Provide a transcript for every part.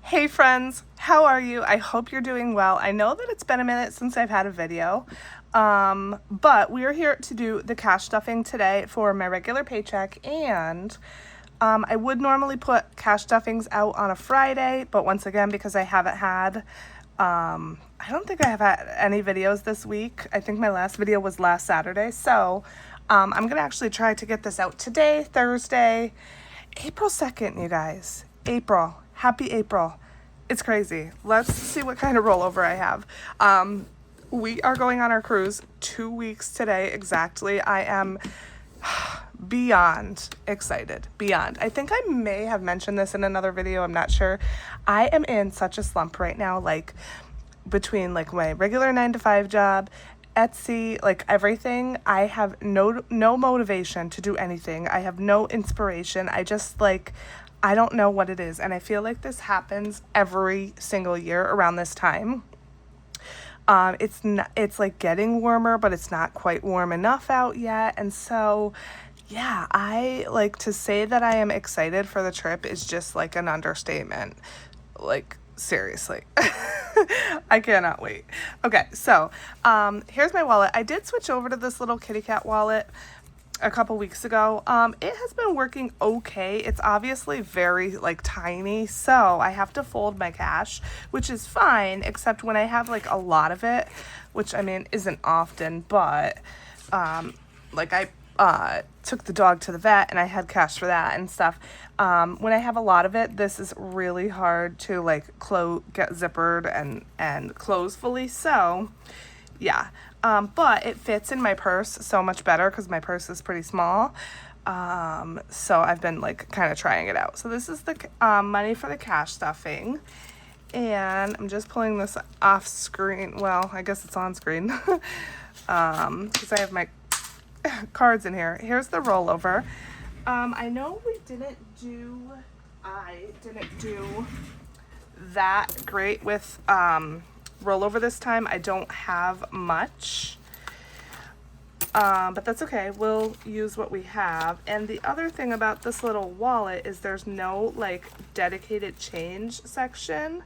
Hey friends, how are you? I hope you're doing well. I know that it's been a minute since I've had a video, but we are here to do the cash stuffing today for my regular paycheck, and I would normally put cash stuffings out on a Friday, but once again, because I haven't had, I don't think I have had any videos this week. I think my last video was last Saturday, so I'm going to actually try to get this out today, Thursday, April 2nd, you guys. April. Happy April. It's crazy. Let's see what kind of rollover I have. We are going on our cruise 2 weeks today exactly. I am beyond excited. Beyond. I think I may have mentioned this in another video. I'm not sure. I am in such a slump right now, like between like my regular 9-to-5 job, Etsy, like everything. I have no motivation to do anything. I have no inspiration. I don't know what it is, and I feel like this happens every single year around this time. It's like getting warmer, but it's not quite warm enough out yet, and so yeah, I like to say that I am excited for the trip is just like an understatement. Like, seriously. I cannot wait. Okay, so here's my wallet. I did switch over to this little kitty cat wallet a couple weeks ago. It has been working okay. It's obviously very like tiny, so I have to fold my cash, which is fine, except when I have like a lot of it, which I mean isn't often, but like I took the dog to the vet and I had cash for that and stuff. When I have a lot of it, this is really hard to like get zippered and close fully, so yeah. But it fits in my purse so much better because my purse is pretty small. So I've been like kind of trying it out. So this is the money for the cash stuffing. And I'm just pulling this off screen. Well, I guess it's on screen. Because I have my cards in here. Here's the rollover. I know I didn't do that great with rollover this time. I don't have much, but that's okay. We'll use what we have. And the other thing about this little wallet is there's no like dedicated change section,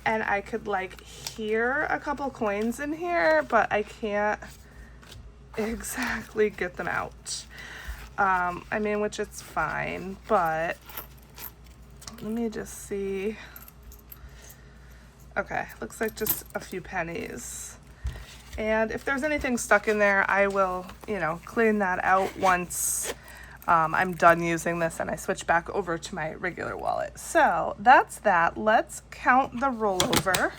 and I could like hear a couple coins in here, but I can't exactly get them out. I mean, which it's fine, but let me just see. Okay, looks like just a few pennies. And if there's anything stuck in there, I will, clean that out once I'm done using this and I switch back over to my regular wallet. So that's that. Let's count the rollover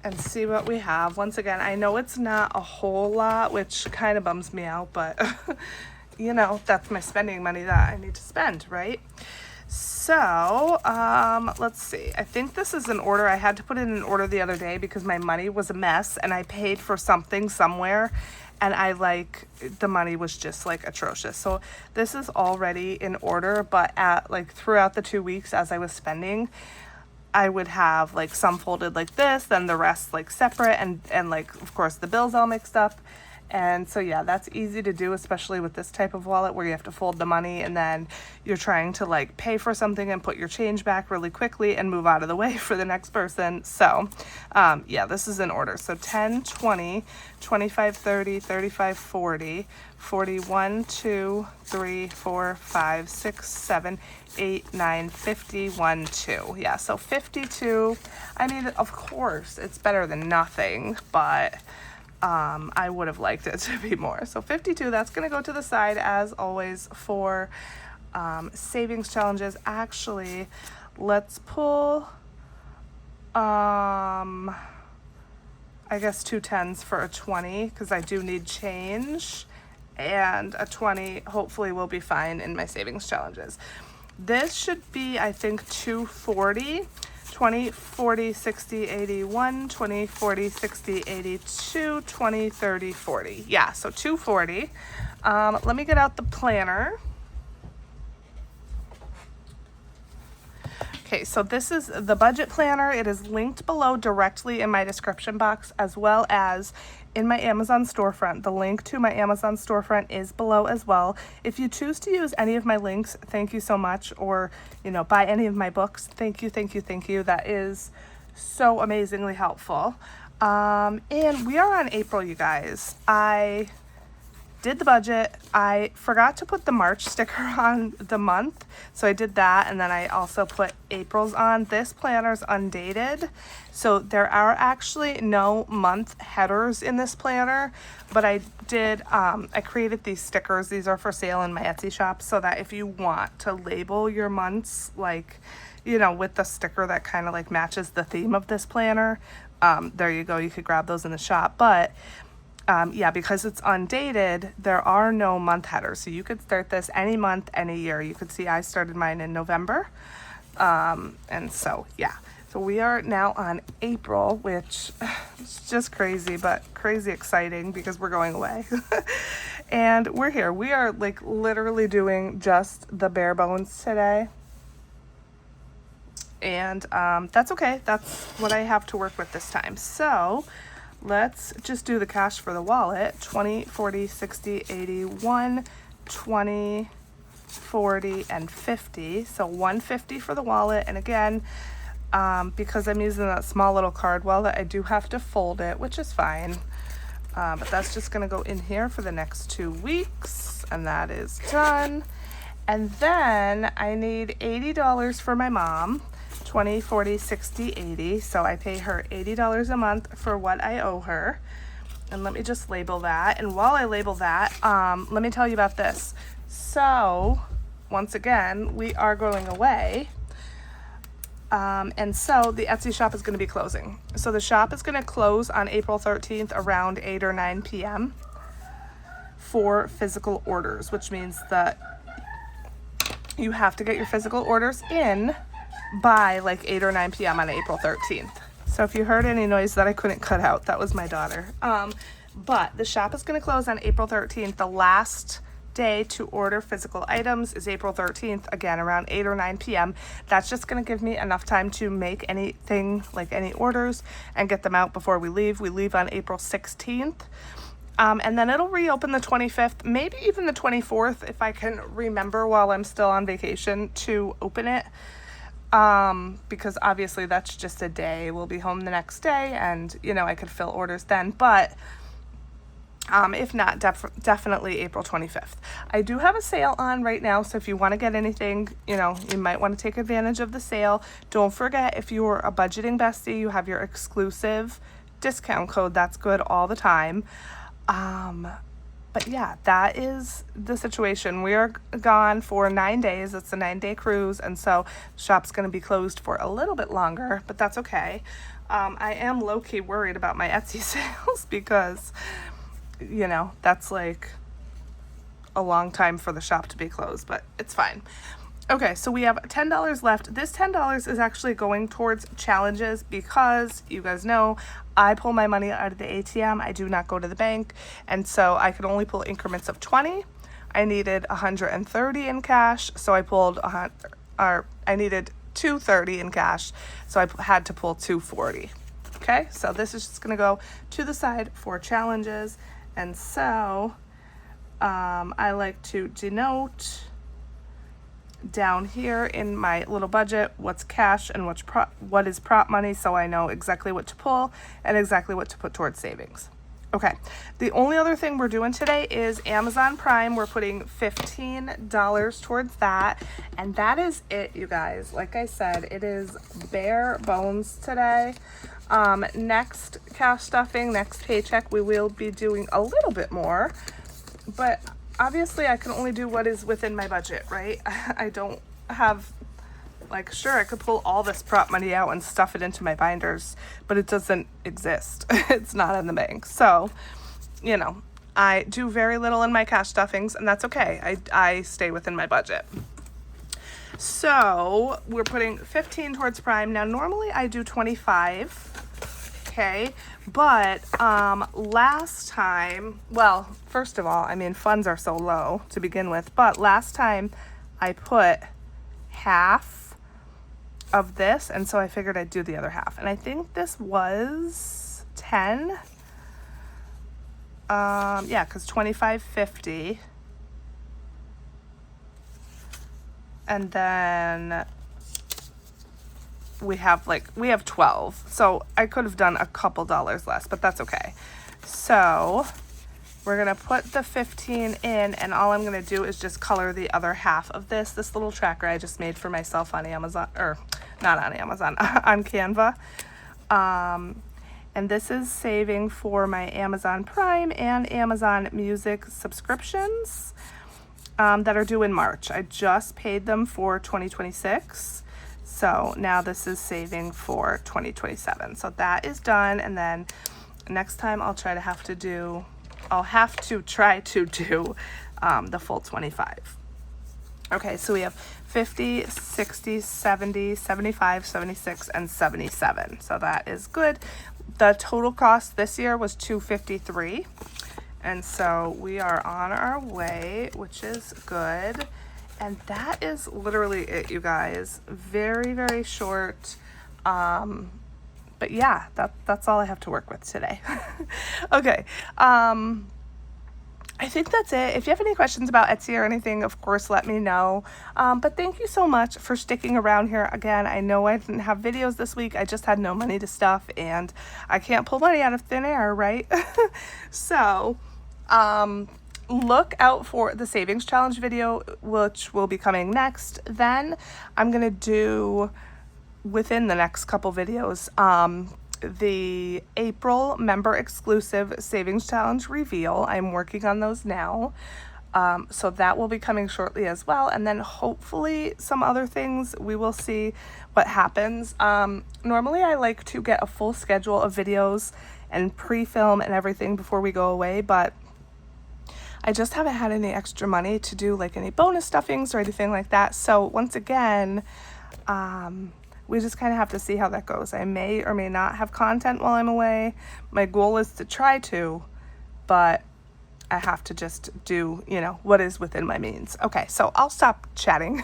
and see what we have. Once again, I know it's not a whole lot, which kind of bums me out, but that's my spending money that I need to spend, right? So, let's see. I think this is an order. I had to put in an order the other day because my money was a mess and I paid for something somewhere and the money was just like atrocious. So this is already in order, but throughout the 2 weeks as I was spending, I would have like some folded like this, then the rest like separate, and like of course the bills all mixed up. And so yeah, that's easy to do, especially with this type of wallet where you have to fold the money and then you're trying to like pay for something and put your change back really quickly and move out of the way for the next person. So yeah, this is in order. So 10, 20, 25, 30, 35, 40, 41, 2, 3, 4, 5, 6, 7, 8, 9, 50, 1, 2. Yeah, so 52. I mean, of course, it's better than nothing, but I would have liked it to be more. So 52, that's going to go to the side as always for savings challenges. Actually, let's pull, I guess 2 10s for a 20 because I do need change, and a 20 hopefully will be fine in my savings challenges. This should be, I think, 240. 20, 40, 60, 81, 20, 40, 60, 82, 20, 30, 40. Yeah, so 240. Let me get out the planner. Okay, so this is the budget planner. It is linked below directly in my description box, as well as in my Amazon storefront. The link to my Amazon storefront is below as well. If you choose to use any of my links, thank you so much. Or, you know, buy any of my books, thank you, thank you, thank you. That is so amazingly helpful. And we are on April, you guys. I did the budget. I forgot to put the March sticker on the month, so I did that, and then I also put April's on. This planner's undated, so there are actually no month headers in this planner, but I did, I created these stickers. These are for sale in my Etsy shop, so that if you want to label your months, like, you know, with the sticker that kind of like matches the theme of this planner, there you go, you could grab those in the shop. But yeah, because it's undated, there are no month headers. So you could start this any month, any year. You could see I started mine in November. And so, yeah. So we are now on April, which is just crazy, but crazy exciting because we're going away. And we're here. We are like literally doing just the bare bones today. And that's okay. That's what I have to work with this time. So let's just do the cash for the wallet. 20, 40, 60, 80, 1, 20, 40, and 50. So 150 for the wallet. And again, because I'm using that small little card wallet, I do have to fold it, which is fine. But that's just going to go in here for the next 2 weeks. And that is done. And then I need $80 for my mom. 20, 40, 60, 80. So I pay her $80 a month for what I owe her. And let me just label that. And while I label that, let me tell you about this. So once again, we are going away. And so the Etsy shop is going to be closing. So the shop is going to close on April 13th around 8 or 9 p.m. for physical orders, which means that you have to get your physical orders in by like 8 or 9 p.m. on April 13th. So if you heard any noise that I couldn't cut out, that was my daughter. But the shop is going to close on April 13th. The last day to order physical items is April 13th, again around 8 or 9 p.m. That's just going to give me enough time to make anything, like any orders, and get them out before we leave. We leave on April 16th. And then it'll reopen the 25th, maybe even the 24th if I can remember while I'm still on vacation to open it. Because obviously that's just a day. We'll be home the next day and, you know, I could fill orders then. But if not, definitely April 25th. I do have a sale on right now, so if you want to get anything, you know, you might want to take advantage of the sale. Don't forget, if you're a budgeting bestie, you have your exclusive discount code. That's good all the time. But yeah, that is the situation. We are gone for 9 days. It's a 9-day cruise, and so the shop's going to be closed for a little bit longer, but that's okay. I am low-key worried about my Etsy sales because, you know, that's like a long time for the shop to be closed, but it's fine. Okay, so we have $10 left. This $10 is actually going towards challenges because you guys know I pull my money out of the ATM. I do not go to the bank, and so I could only pull increments of 20. I needed 130 in cash, so I pulled I needed 230 in cash, so I had to pull 240. Okay, so this is just gonna go to the side for challenges, and so I like to denote down here in my little budget what's cash and what is prop money, so I know exactly what to pull and exactly what to put towards savings. Okay, the only other thing we're doing today is Amazon Prime. We're putting $15 towards that, and that is it, you guys. Like I said, it is bare bones today. Next cash stuffing, next paycheck, we will be doing a little bit more, but obviously I can only do what is within my budget, right? I don't have, like, sure, I could pull all this prop money out and stuff it into my binders, but it doesn't exist. It's not in the bank. So, you know, I do very little in my cash stuffings, and that's okay. I stay within my budget. So we're putting 15 towards Prime. Now, normally I do 25, okay? But last time, well, first of all, I mean, funds are so low to begin with, but last time I put half of this, and so I figured I'd do the other half. And I think this was 10. yeah, because $25.50. And then we have 12. So I could have done a couple dollars less, but that's okay. So we're gonna put the 15 in, and all I'm gonna do is just color the other half of this little tracker I just made for myself on Amazon, or not on Amazon, on Canva. And this is saving for my Amazon Prime and Amazon Music subscriptions that are due in March. I just paid them for 2026. So now this is saving for 2027. So that is done. And then next time I'll have to try to do the full 25. Okay, so we have 50, 60, 70, 75, 76, and 77. So that is good. The total cost this year was $253. And so we are on our way, which is good. And that is literally it, you guys. Very, very short. But yeah, that's all I have to work with today. Okay. I think that's it. If you have any questions about Etsy or anything, of course, let me know. But thank you so much for sticking around here. Again, I know I didn't have videos this week. I just had no money to stuff, and I can't pull money out of thin air, right? So, look out for the savings challenge video, which will be coming next. Then I'm going to do, within the next couple videos, the April member exclusive savings challenge reveal. I'm working on those now. So that will be coming shortly as well. And then hopefully some other things. We will see what happens. Normally I like to get a full schedule of videos and pre-film and everything before we go away, but I just haven't had any extra money to do like any bonus stuffings or anything like that. So once again, we just kind of have to see how that goes. I may or may not have content while I'm away. My goal is to try to, but I have to just do, what is within my means. Okay, so I'll stop chatting.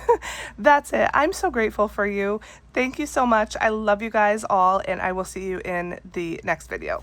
That's it. I'm so grateful for you. Thank you so much. I love you guys all, and I will see you in the next video.